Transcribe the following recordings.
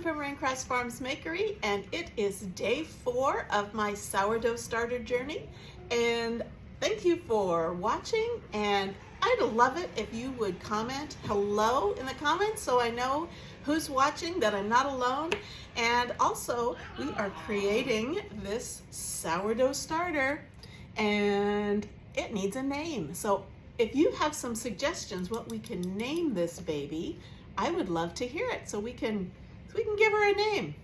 Jen from Raincrest Farms Makery, and it is day 4 of my sourdough starter journey. And thank you for watching, and I'd love it if you would comment hello in the comments so I know who's watching, that I'm not alone. And also, we are creating this sourdough starter, and it needs a name. So if you have some suggestions what we can name this baby, I would love to hear it so we can give her a name.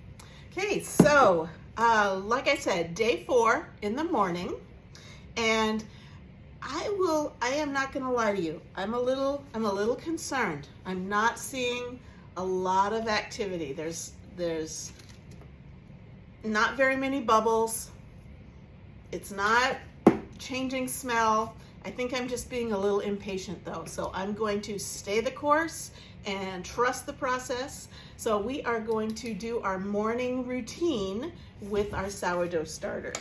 Okay, so like I said, day 4 in the morning, and I am not gonna lie to you, I'm a little concerned. I'm not seeing a lot of activity. There's not very many bubbles. It's not changing smell. I think I'm just being a little impatient though, so I'm going to stay the course and trust the process. So we are going to do our morning routine with our sourdough starter.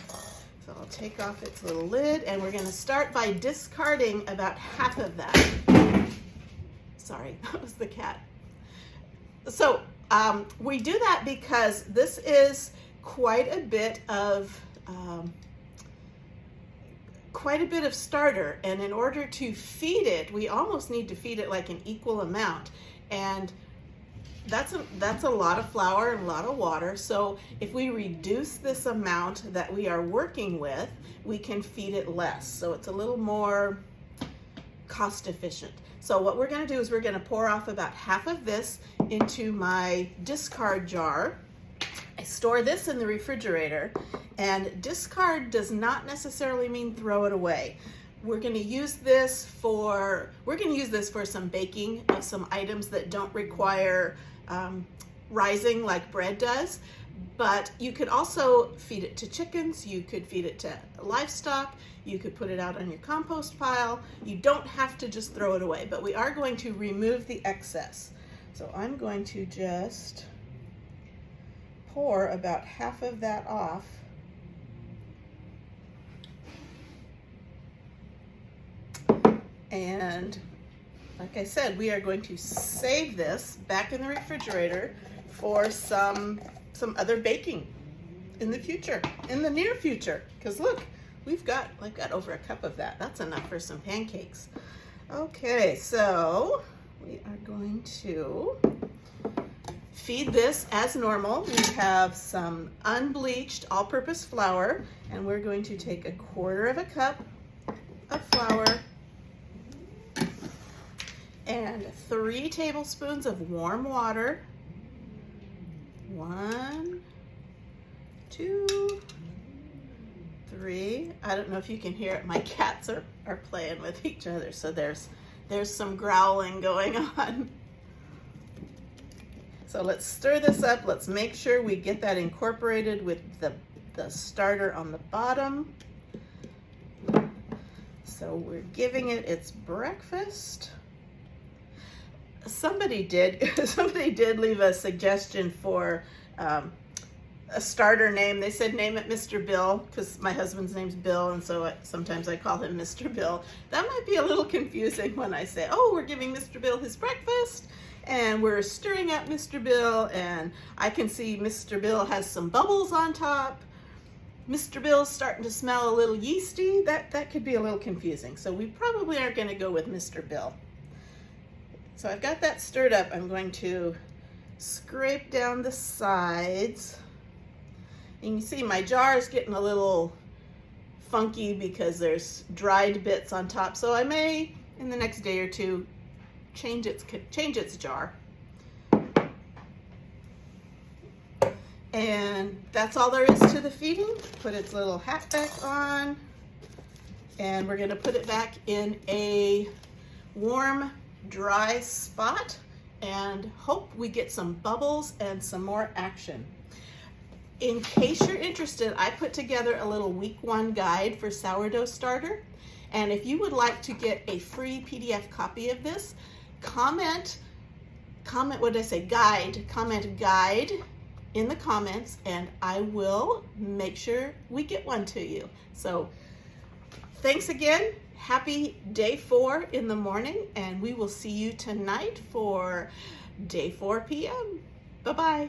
So I'll take off its little lid, and we're gonna start by discarding about half of that. Sorry, that was the cat. So we do that because this is quite a bit of starter, and in order to feed it, we almost need to feed it like an equal amount, and that's a lot of flour and a lot of water. So if we reduce this amount that we are working with, we can feed it less, so it's a little more cost efficient. So what we're going to do is we're going to pour off about half of this into my discard jar. I store this in the refrigerator, and discard does not necessarily mean throw it away. We're going to use this for some baking of some items that don't require rising like bread does, but you could also feed it to chickens, you could feed it to livestock, you could put it out on your compost pile. You don't have to just throw it away, but we are going to remove the excess. So I'm going to just pour about half of that off. And like I said, we are going to save this back in the refrigerator for some other baking in the future, in the near future. Because look, I've got over a cup of that. That's enough for some pancakes. Okay, so we are going to feed this as normal. We have some unbleached all-purpose flour, and we're going to take 1/4 cup of flour and 3 tablespoons of warm water. 1, 2, 3. I don't know if you can hear it. My cats are playing with each other, so there's some growling going on. So let's stir this up. Let's make sure we get that incorporated with the starter on the bottom. So we're giving it its breakfast. Somebody did leave a suggestion for a starter name. They said name it Mr. Bill, because my husband's name's Bill, and so sometimes I call him Mr. Bill. That might be a little confusing when I say, oh, we're giving Mr. Bill his breakfast, and we're stirring up Mr. Bill, and I can see Mr. Bill has some bubbles on top. Mr. Bill's starting to smell a little yeasty. That could be a little confusing. So we probably aren't going to go with Mr. Bill. So I've got that stirred up. I'm going to scrape down the sides. And you can see my jar is getting a little funky because there's dried bits on top. So I may, in the next day or two, change its jar. And that's all there is to the feeding. Put its little hat back on, and we're going to put it back in a warm, dry spot and hope we get some bubbles and some more action. In case you're interested, I put together a little week 1 guide for sourdough starter, and if you would like to get a free PDF copy of this, comment guide in the comments, and I will make sure we get one to you. So thanks again. Happy day 4 in the morning, and we will see you tonight for day 4 p.m. Bye-bye.